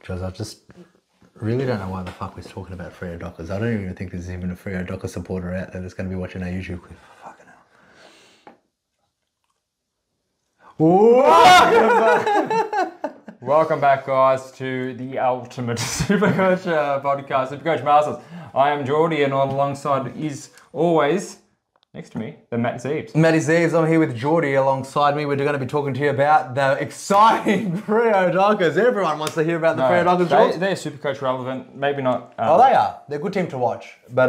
Because I just really don't know why the fuck we're talking about Freo Dockers. I don't even think there's even a Freo Docker supporter out there that's going to be watching our YouTube clip. Fucking hell. Welcome back, guys, to the ultimate Supercoach podcast, Supercoach Masters. I am Geordie, and alongside is always, next to me, the Matt Zeebs. Matty Zeebs, I'm here with Geordie alongside me. We're going to be talking to you about the exciting Freo Dockers. Everyone wants to hear about the Freo Dockers. They're Supercoach relevant, maybe not. Oh, they are. They're a good team to watch. But,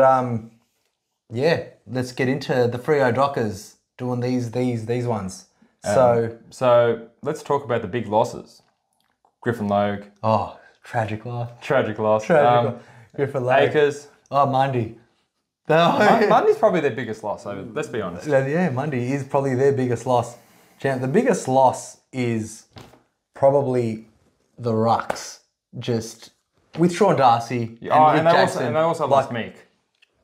yeah, let's get into the Freo Dockers doing these ones. So let's talk about the big losses. Griffin Logue. Oh, tragic loss. Tragic loss. Griffin Logue. Acres. Oh, Mundy. Mundy's probably their biggest loss, so let's be honest. Yeah, Mundy is probably their biggest loss. The biggest loss is probably the Rucks. Just with Sean Darcy and Luke Jackson. And they also lost Meek.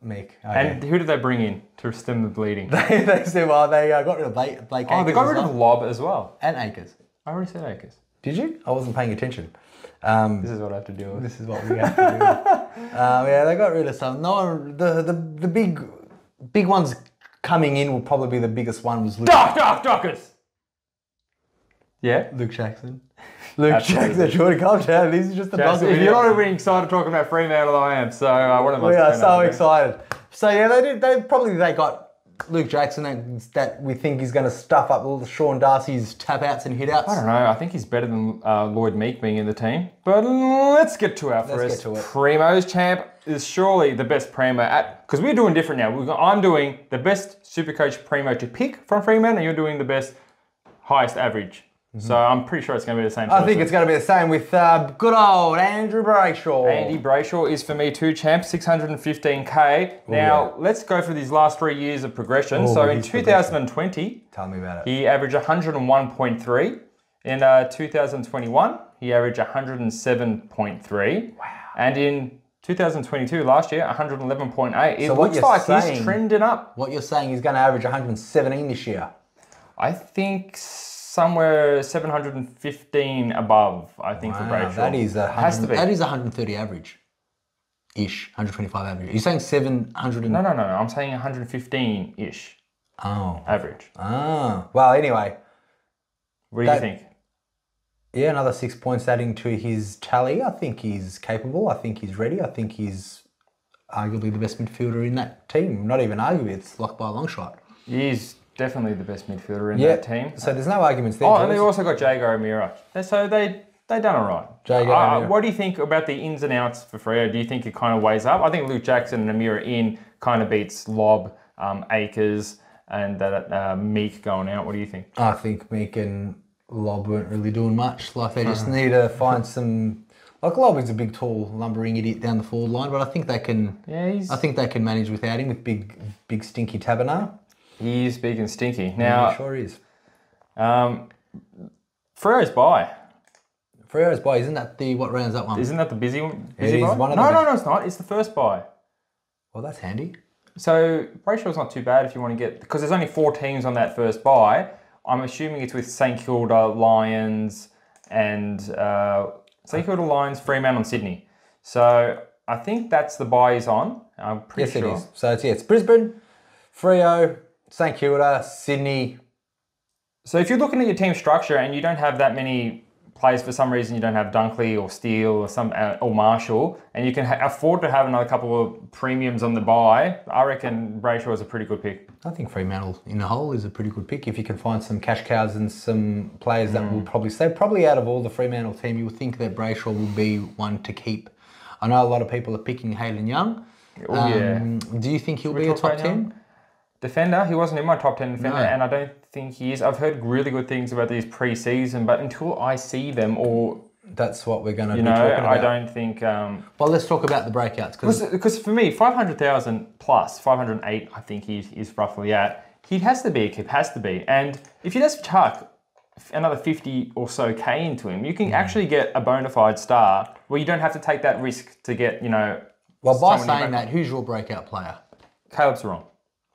Okay. And who did they bring in to stem the bleeding? they said, well, they got rid of Blake Acres. Oh, they got rid of Lob as well. And Acres. I already said Acres. Did you? I wasn't paying attention. This is what I have to deal with. This is what we have to do. Yeah, they got rid of some. No, the big ones coming in will probably be the biggest one was Luke. Dockers! Yeah? Luke Jackson. Luke Jackson, Jordan, calm down. This is just the Docker video. If you're not really excited talking about Fremantle, I am. So what am I? We are so excited. So yeah, they got Luke Jackson that we think is going to stuff up all the Sean Darcy's tap outs and hit outs. I don't know. I think he's better than Lloyd Meek being in the team. But let's get to our first. Premos champ is surely the best Premo because we're doing different now. I'm doing the best Supercoach Premo to pick from Fremantle, and you're doing the best highest average. So I'm pretty sure it's going to be the same. I think it's going to be the same with good old Andrew Brayshaw. Andy Brayshaw is for me 2 champs, 615k. Now let's go through these last 3 years of progression. So in 2020, tell me about it. He averaged 101.3. In 2021, he averaged 107.3. Wow. And in 2022, last year, 111.8. It looks like he's trending up. What you're saying, he's going to average 117 this year? I think somewhere 715 above, I think, for Brayshaw. That is that is 130 average-ish, 125 average. You're saying 700 No, I'm saying 115-ish average. Well, anyway. What do you think? Yeah, another 6 points adding to his tally. I think he's capable. I think he's ready. I think he's arguably the best midfielder in that team. Not even arguably, it's locked by a long shot. He's definitely the best midfielder in that team. So there's no arguments there. Oh, and they also got Jago O'Meara. So they done all right. What do you think about the ins and outs for Freo? Do you think it kind of weighs up? I think Luke Jackson and O'Meara in kind of beats Lob, Acres, and that Meek going out. What do you think? I think Meek and Lob weren't really doing much. Like they just need to find some. Like Lob is a big, tall, lumbering idiot down the forward line, but I think they can. Yeah, I think they can manage without him with big stinky Tabernar. He is big and stinky. Now, he sure is. Freo's bye. Freo's bye, isn't that what rounds that one? Isn't that the busy one? It is one of no, it's not. It's the first bye. Well, that's handy. So Brayshaw's not too bad if you want to get, because there's only 4 teams on that first bye. I'm assuming it's with St Kilda, Lions, and St Kilda, Lions, Fremantle, and Sydney. So I think that's the bye he's on. I'm pretty sure. Yes, it is. So it's Brisbane, Freo, St Kilda, Sydney. So if you're looking at your team structure and you don't have that many players for some reason, you don't have Dunkley or Steele or Marshall, and you can afford to have another couple of premiums on the bye, I reckon Brayshaw is a pretty good pick. I think Fremantle in the whole is a pretty good pick if you can find some cash cows and some players that will probably stay. Probably out of all the Fremantle team, you would think that Brayshaw will be one to keep. I know a lot of people are picking Hayden Young. Do you think he'll be a top 10? Defender, he wasn't in my top 10 defender, and I don't think he is. I've heard really good things about these pre-season, but until I see them or... That's what we're going to be talking about. I don't think... Well, let's talk about the breakouts. Because for me, 500,000 plus, 508 I think he's roughly at. He has to be a kip, has to be. And if you just chuck another 50 or so K into him, you can actually get a bona fide star where you don't have to take that risk to get, Well, by saying that, who's your breakout player? Caleb Sarong.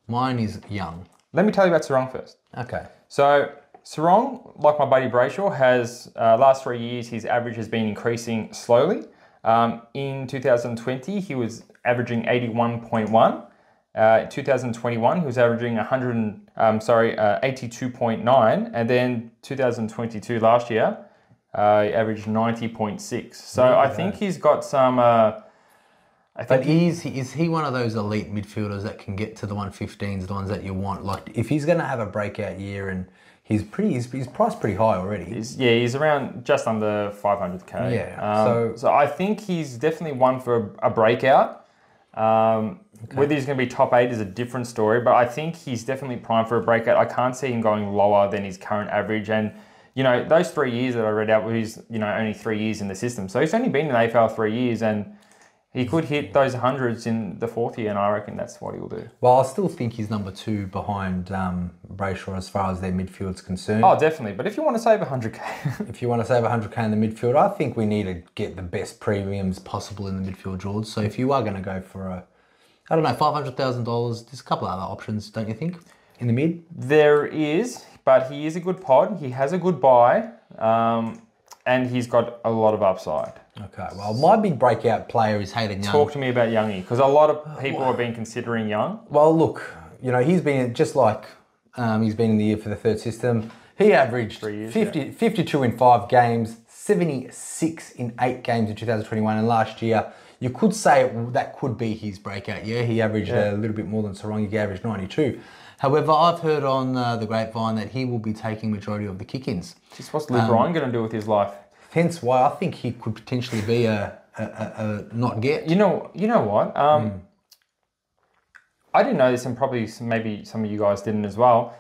Mine is Young. Let me tell you about Sarong first. Okay. So Sarong, like my buddy Brayshaw, has last 3 years his average has been increasing slowly. In 2020, he was averaging 81.1. 2021, he was averaging 82.9, and then 2022 last year, he averaged 90.6. So I think he's got some. But is he one of those elite midfielders that can get to the 115s, the ones that you want? Like if he's going to have a breakout year, and he's priced pretty high already. He's around just under 500k. Yeah. So I think he's definitely one for a breakout. Whether he's going to be top 8 is a different story, but I think he's definitely primed for a breakout. I can't see him going lower than his current average. And, you know, those 3 years that I read out, he's, you know, only 3 years in the system. So he's only been in the AFL 3 years, and he could hit those hundreds in the 4th year, and I reckon that's what he'll do. Well, I still think he's number 2 behind Brayshaw as far as their midfield's concerned. Oh, definitely. But if you want to save 100k. If you want to save 100k in the midfield, I think we need to get the best premiums possible in the midfield, George. So if you are going to go for I don't know, $500,000, there's a couple of other options, don't you think, in the mid? There is, but he is a good pod. He has a good buy, and he's got a lot of upside. Okay, well, my big breakout player is Hayden Young. Talk to me about Youngie, because a lot of people have been considering Young. Well, look, you know, he's been, just like he's been in the year for the third system, he averaged 52 in 5 games, 76 in 8 games in 2021, and last year, you could say that could be his breakout year. He averaged a little bit more than Sarong. He averaged 92. However, I've heard on the grapevine that he will be taking majority of the kick-ins. What's Luke Ryan going to do with his life? Hence why I think he could potentially be a not get. You know what? I didn't know this, and probably maybe some of you guys didn't as well.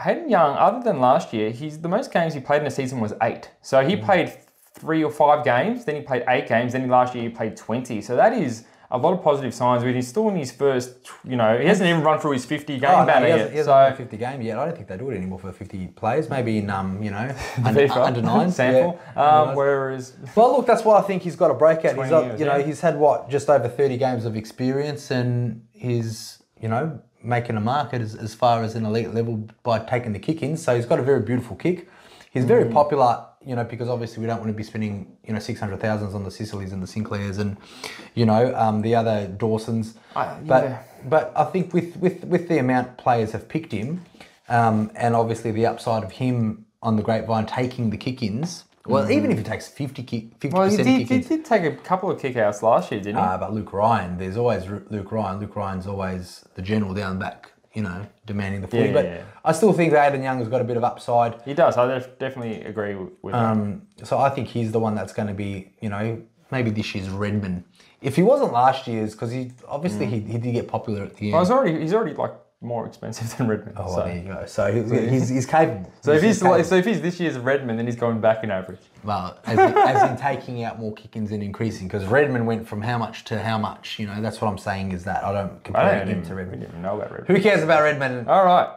Hayden Young, other than last year, the most games he played in a season was 8. So he played 3 or 5 games, then he played 8 games, then last year he played 20. So that is a lot of positive signs. But he's still in his first, you know, he hasn't even run through his 50 game banner yet. He hasn't run 50 game yet. I don't think they do it anymore for 50 players. Maybe in, you know, under 9 sample. Whereas, well, look, that's why I think he's got a breakout. He's had just over 30 games of experience, and he's, you know, making a market as far as an elite level by taking the kick-ins. So he's got a very beautiful kick. He's very popular, you know, because obviously we don't want to be spending, you know, 600,000s on the Sicilies and the Sinclairs and, you know, the other Dawsons. But I think with the amount players have picked him, and obviously the upside of him on the grapevine taking the kick-ins. Well, even if he takes 50% kick-ins. He did take a couple of kick-outs last year, didn't he? But Luke Ryan, there's always Luke Ryan. Luke Ryan's always the general down the back, you know, demanding the footy. But I still think that Hayden Young has got a bit of upside. He does. I definitely agree with that. So I think he's the one that's going to be, you know, maybe this year's Redman. If he wasn't last year's, because he obviously he did get popular at the end. Well, he's already like more expensive than Redman. Oh, well, there you go. So he's capable. So if he's this year's Redman, then he's going back in average. Well, as in taking out more kick-ins and increasing, because Redman went from how much to how much. You know, that's what I'm saying is that I don't compare him to Redman. We didn't even know about Redman. Who cares about Redman? All right.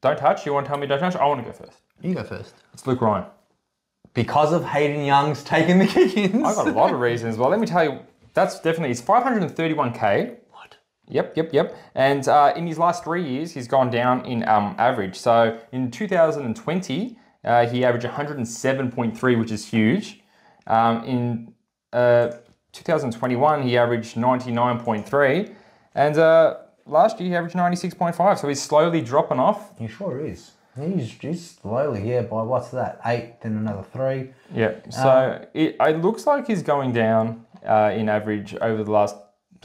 Don't touch. You want to tell me don't touch? I want to go first. You go first. It's Luke Ryan. Because of Hayden Young's taking the kick-ins. I've got a lot of reasons. Well, let me tell you, that's definitely, it's 531k. Yep. And in his last 3 years, he's gone down in average. So in 2020, he averaged 107.3, which is huge. In 2021, he averaged 99.3. And last year, he averaged 96.5. So he's slowly dropping off. He sure is. He's slowly, by what's that? 8, then another 3. Yeah. So it looks like he's going down in average over the last...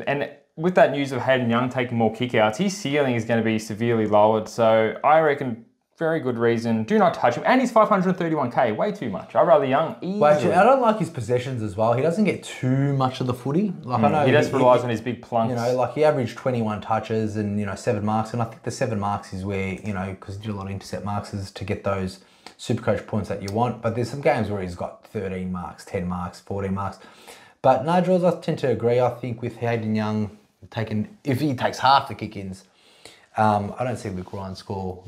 And with that news of Hayden Young taking more kickouts, his ceiling is going to be severely lowered. So I reckon very good reason. Do not touch him. And he's 531k, way too much. I'd rather Young easily. But actually, I don't like his possessions as well. He doesn't get too much of the footy. Like I know he just relies on his big plunks. You know, like he averaged 21 touches and, you know, 7 marks. And I think the 7 marks is where, you know, because he did a lot of intercept marks is to get those Supercoach points that you want. But there's some games where he's got 13 marks, 10 marks, 14 marks. But no, Jules, I tend to agree. I think with Hayden Young if he takes half the kick-ins, I don't see Luke Ryan's score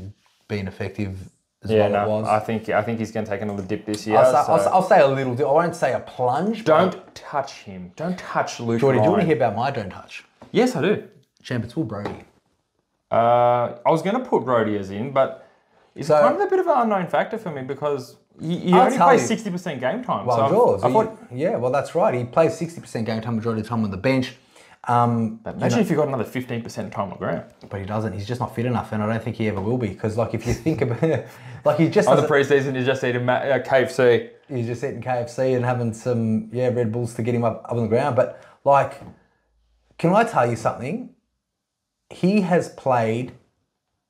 being effective as well it was. I think he's going to take another dip this year. I'll say a little dip. I won't say a plunge. Don't touch him. Don't touch Luke Ryan. Do you want to hear about my don't touch? Yes, I do. Champ, it's Will Brody. I was going to put Brody as in, but He's kind of a bit of an unknown factor for me because he only plays 60% game time. Well, well, that's right. He plays 60% game time majority of the time on the bench. But imagine if you got another 15% time on ground. But he doesn't. He's just not fit enough, and I don't think he ever will be. Because, like, if you think about it, like, he just... On the preseason, he's just eating KFC. He's just eating KFC and having some, Red Bulls to get him up on the ground. But, like, can I tell you something? He has played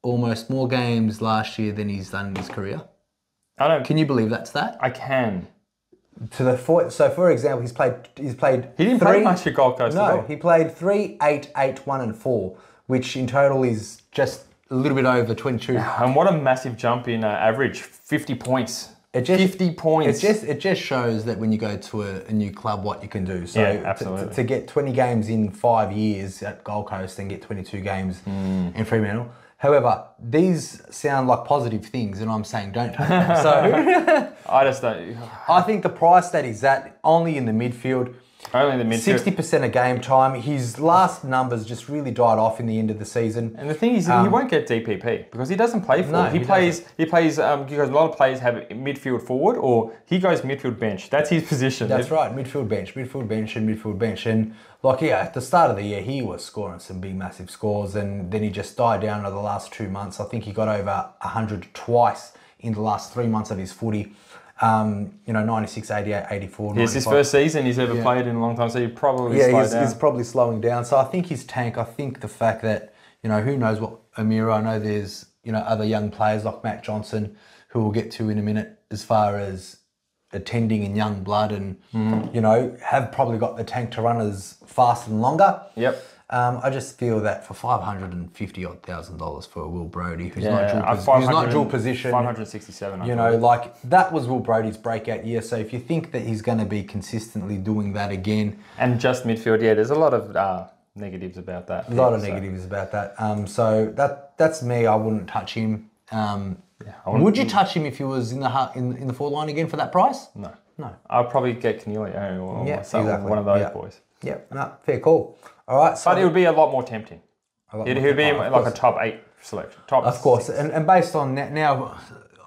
almost more games last year than he's done in his career. Can you believe that's that? I can. So, for example, he's played. He didn't play much at Gold Coast. No, he played 3, 8, 8, 1, and 4, which in total is just a little bit over 22. And what a massive jump in average, 50 points. 50 points. It just shows that when you go to a new club, what you can do. So absolutely. To get 20 games in 5 years at Gold Coast and get 22 games in Fremantle. However, these sound like positive things, and I'm saying don't take them. So I just don't. I think the price that he's at, only in the midfield. Only in the midfield. 60% of game time. His last numbers just really died off in the end of the season. And the thing is, he won't get DPP because he doesn't play forward. No, he plays because a lot of players have midfield forward, or he goes midfield bench. That's his position. That's right, midfield bench, and midfield bench. And at the start of the year, he was scoring some big, massive scores, and then he just died down over the last 2 months. I think he got over 100 twice in the last 3 months of his footy. 96, 88, 84, It's his first season he's ever played in a long time, so he probably slowed down. He's probably slowing down. So I think his tank, I think the fact that, who knows what Amira, I know there's, other young players like Matt Johnson, who we'll get to in a minute, as far as attending in young blood and, have probably got the tank to run as fast and longer. Yep. I just feel that for $550,000 for Will Brodie, who's not dual position, 567. That was Will Brodie's breakout year. So if you think that he's going to be consistently doing that again, and just midfield, there's a lot of negatives about that. Negatives about that. So that's me. I wouldn't touch him. Would you touch him if he was in the forward line again for that price? No. I'll probably get Keneally or one of those boys. Yep. No, fair call. All right, but it would be a lot more tempting. It would be like a top 8 selection. Of course, and based on that now,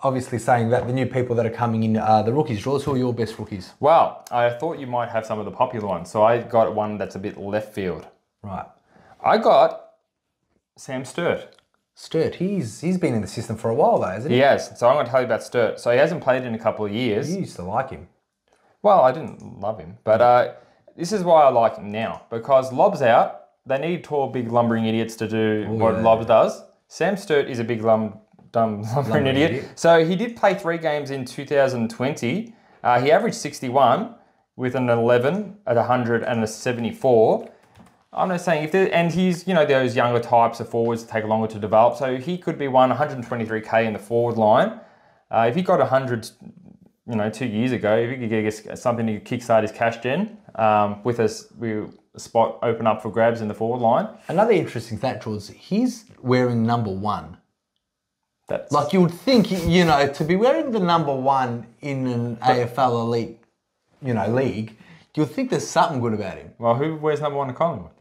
obviously saying that the new people that are coming in are the rookies. Jaws, who are your best rookies? Well, I thought you might have some of the popular ones, so I got one that's a bit left field. Right. I got Sam Sturt. Sturt, he's been in the system for a while though, hasn't he? He has, so I'm going to tell you about Sturt. So he hasn't played in a couple of years. You used to like him. Well, I didn't love him, but this is why I like him now, because Lob's out. They need tall, big, lumbering idiots to do what Lob does. Sam Sturt is a big, dumb, lumbering idiot. So he did play 3 games in 2020. He averaged 61 with an 11 at 100 and a 74. I'm just saying, and he's, those younger types of forwards take longer to develop. So he could be 123K in the forward line. If he got 100, 2 years ago, if he could get something to kickstart his cash gen with a spot open up for grabs in the forward line. Another interesting fact was he's wearing number 1. That's like you would think, to be wearing the number 1 in an AFL elite, league, you'll think there's something good about him. Well, who wears number 1 in Collingwood?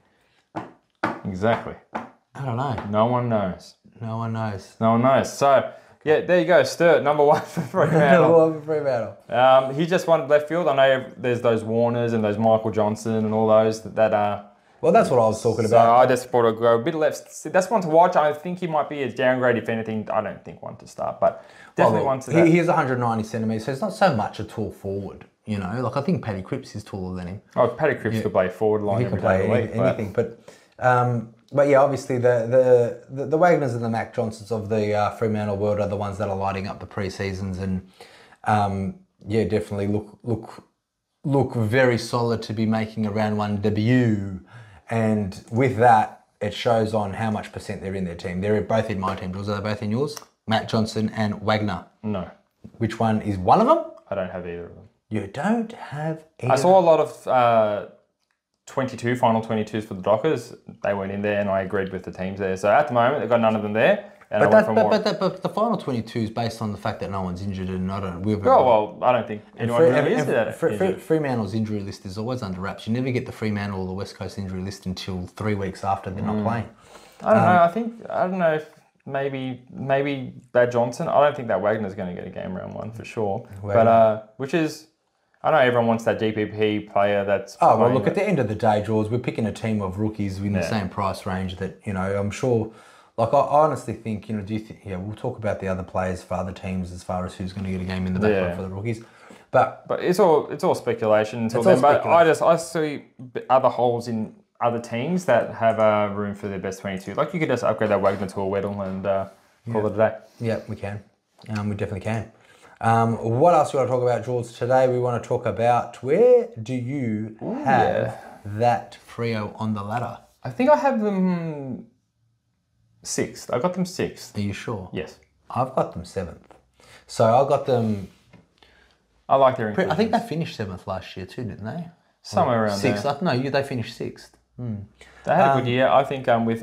Exactly. I don't know. No one knows. No one knows. No one knows. So, yeah, there you go. Sturt, number 1 for Fremantle. Number 1 for Fremantle. He just won left field. I know there's those Warners and those Michael Johnson and all those that are... Well, that's what I was talking about. So I just thought I'd go a bit left. That's one to watch. I think he might be a downgrade, if anything. I don't think one to start, but definitely one to... He is 190 centimetres, so it's not so much a tall forward. I think Paddy Cripps is taller than him. Oh, Paddy Cripps could play forward line. He could play anything, but yeah, obviously the Wagners and the Mac Johnsons of the Fremantle world are the ones that are lighting up the pre-seasons, and definitely look very solid to be making a round 1 debut, and with that it shows on how much percent they're in their team. They're both in my team. Are they both in yours? Matt Johnson and Wagner. No. Which one is one of them? I don't have either of them. You don't have either? I saw a lot of 22 final 22s for the Dockers. They weren't in there, and I agreed with the teams there. So at the moment, they've got none of them there. And but the final 22 is based on the fact that no one's injured, and I don't think anyone really is that. Fremantle's injury list is always under wraps. You never get the Fremantle or the West Coast injury list until 3 weeks after they're not playing. I don't know. I don't know if maybe Brad Johnson. I don't think that Wagner's going to get a game round 1 for sure. But which is, I know everyone wants that DPP player that's. Oh well, look, at the end of the day, George, we're picking a team of rookies in the same price range that I'm sure. Like I honestly think, do you think? Yeah, we'll talk about the other players for other teams as far as who's going to get a game in the background for the rookies. But it's all speculation until then. But I see other holes in other teams that have room for their best 22. Like you could just upgrade that Wagner to a Weddle and call it a day. Yeah, we can. We definitely can. What else do you want to talk about, George? Today we want to talk about where do you have that Freo on the ladder? I think I have them 6th. I got them 6th. Are you sure? Yes. I've got them 7th. So I got them. I like their inclusions. I think they finished 7th last year too, didn't they? Somewhere around 6th. There. No, they finished 6th. They had a good year. I think with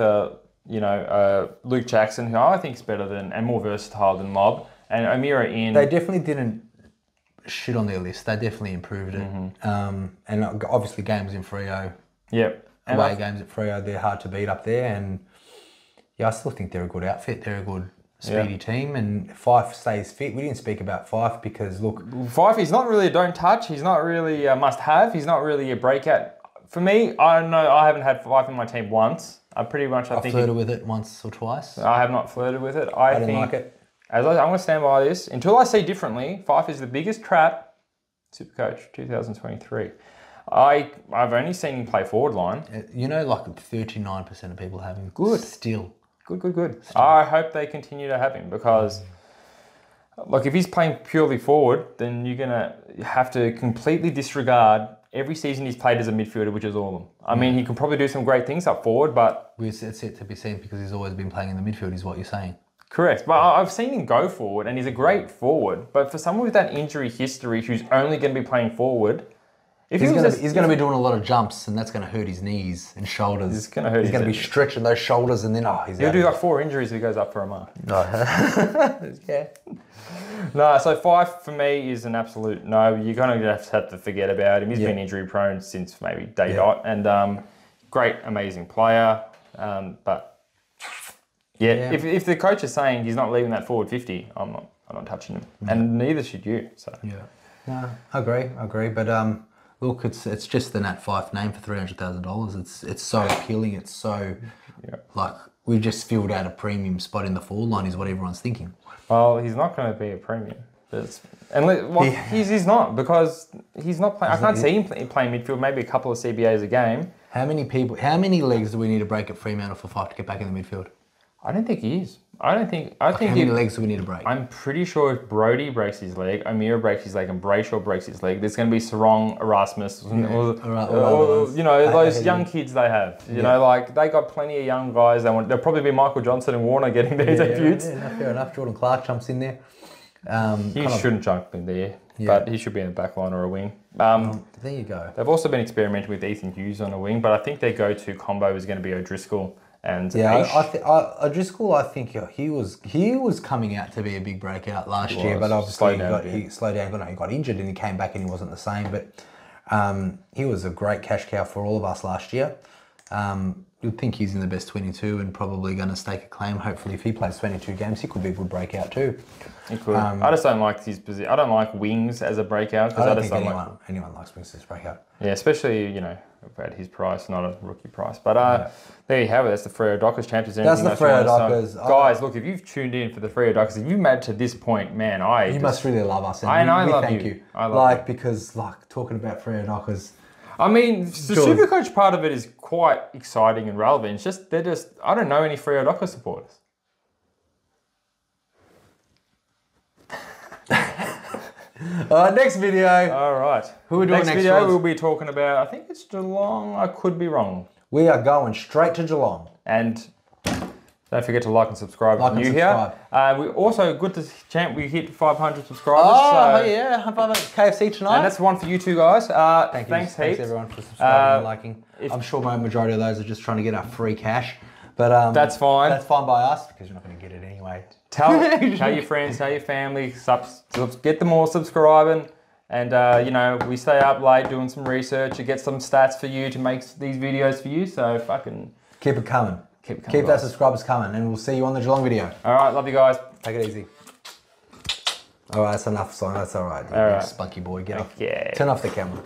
Luke Jackson, who I think is better than and more versatile than Mob, and O'Meara in. They definitely didn't shit on their list. They definitely improved it. And obviously games in Freo. Yep. Away games at Freo, they're hard to beat up there. And I still think they're a good outfit. They're a good speedy team. And Fyfe stays fit. We didn't speak about Fyfe because, look... Fyfe, he's not really a don't touch. He's not really a must-have. He's not really a breakout. For me, I don't know. I haven't had Fyfe in my team once. I flirted with it once or twice. I have not flirted with it. I didn't like it. I'm going to stand by this. Until I see differently, Fyfe is the biggest trap. Supercoach 2023. I've only seen him play forward line. Like 39% of people have him. Good. Still. Good. Still. I hope they continue to have him because, look, if he's playing purely forward, then you're going to have to completely disregard every season he's played as a midfielder, which is all of them. I mean, he can probably do some great things up forward, but... It's yet to be seen because he's always been playing in the midfield, is what you're saying. Correct, but I've seen him go forward, and he's a great forward. But for someone with that injury history who's only going to be playing forward... He's going to be doing a lot of jumps, and that's going to hurt his knees and shoulders. It's going to hurt. He's going to be stretching those shoulders, and then he'll do like 4 injuries if he goes up for a mark. Yeah. No, so Fyfe for me is an absolute no. You're going to have to forget about him. He's been injury prone since maybe day dot, and great, amazing player. But if the coach is saying he's not leaving that forward 50, I'm not touching him, and neither should you. So no, I agree, but look, it's just the Nat Fyfe name for $300,000. It's so appealing. It's so like we've just filled out a premium spot in the forward line is what everyone's thinking. Well, he's not going to be a premium. He's not because he's not playing. I can't see him playing midfield. Maybe a couple of CBAs a game. How many legs do we need to break at Fremantle for Fyfe to get back in the midfield? I don't think he is. I think how many legs do we need to break? I'm pretty sure if Brody breaks his leg, O'Meara breaks his leg, and Brayshaw breaks his leg, there's going to be Sarong, Erasmus, those young kids they have. You know, like they got plenty of young guys. There'll probably be Michael Johnson and Warner getting their debuts. Yeah, fair enough. Jordan Clark jumps in there. He shouldn't jump in there, but he should be in the back line or a wing. There you go. They've also been experimenting with Ethan Hughes on a wing, but I think their go-to combo is going to be O'Driscoll. And O'Driscoll, I think he was coming out to be a big breakout last year, but obviously he slowed down. He got injured and he came back and he wasn't the same. But he was a great cash cow for all of us last year. You'd think he's in the best 22 and probably going to stake a claim. Hopefully, if he plays 22 games, he could be a good breakout too. He could. I just don't like his position. I don't like wings as a breakout. I don't think anyone likes wings as a breakout. Yeah, especially at his price, not a rookie price. But there you have it. That's the Freo Dockers Champions. That's the Freo Dockers. Guys, look, if you've tuned in for the Freo Dockers, if you've made it to this point, man, you must really love us. And I love thank you. I love you. Because talking about Freo Dockers. I mean, the Supercoach part of it is quite exciting and relevant. It's just, I don't know any Freo Dockers supporters. All right, next video. All right. Who are we doing next video? We'll be talking about, I think it's Geelong. I could be wrong. We are going straight to Geelong. And don't forget to like and subscribe if you're new here. We also, good to champ, we hit 500 subscribers. Oh, yeah, high five at KFC tonight. And that's one for you two guys. Thanks Thanks everyone for subscribing and liking. I'm sure my majority of those are just trying to get our free cash. But that's fine. That's fine by us because you're not going to get it anyway. Tell your friends, tell your family, get them all subscribing. And, we stay up late doing some research to get some stats for you to make these videos for you. So fucking... Keep it coming. Keep that subscribers coming, and we'll see you on the Geelong video. All right, love you guys. Take it easy. All right, that's enough song. That's all right. All right. Spunky boy, get off. Yeah. Turn off the camera.